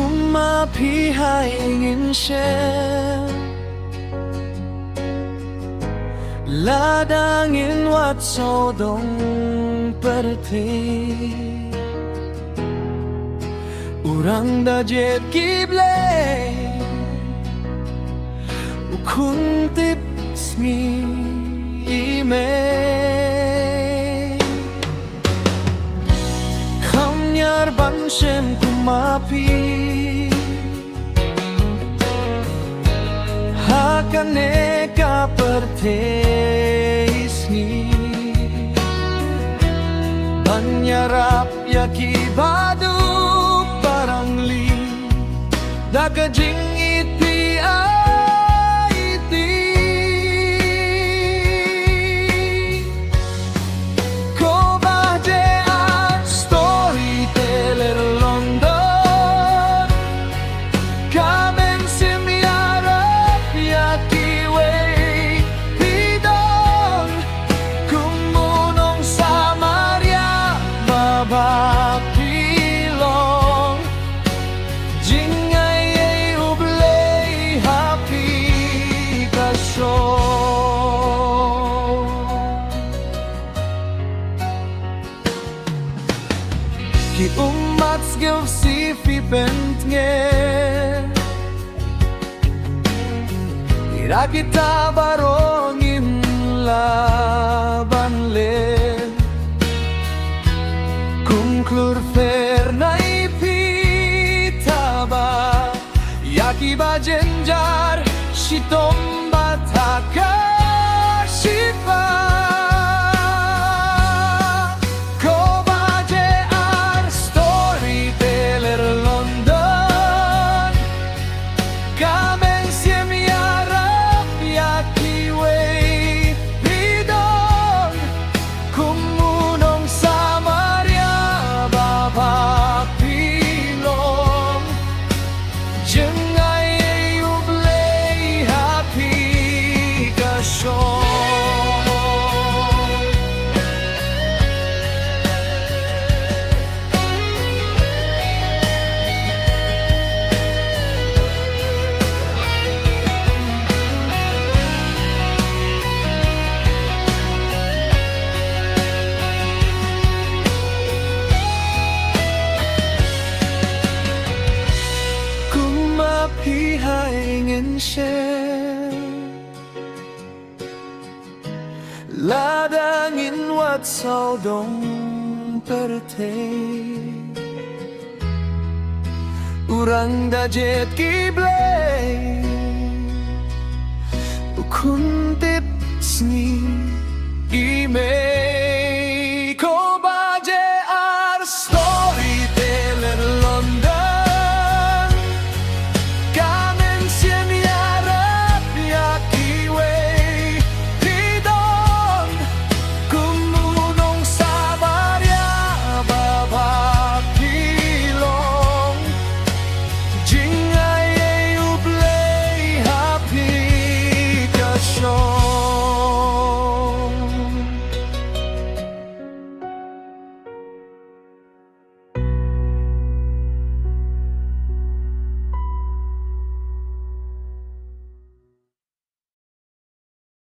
Kumapihay ingin share Ladangin wat sodong perti Urang da jet kible Ukuntip smi ime Kamnyar banshem kumapi Hakane ka perteisni Banyarap yakibadu parangli Dakajing iti aiti Ko baje a storyteller London Kamen simyarap yakiway Pidong Kumunong sa Maria Babapilong Jingay ay ublay happy kasyo Ki umats gyaw si fibent nge Ira kita barongin laban le Kung klurfer na ipitaba Yaki ba jenjar shitom bataka shifa Ko baje ar storyteller London Kamen siemyarap yakiway pidon Kumunong sa Maria Babapilong Jengay ay ublay happy kasyo Kumapihay ingin share Ladangin wat saudong perte Urang da jet kiblay Ukuntip sni ime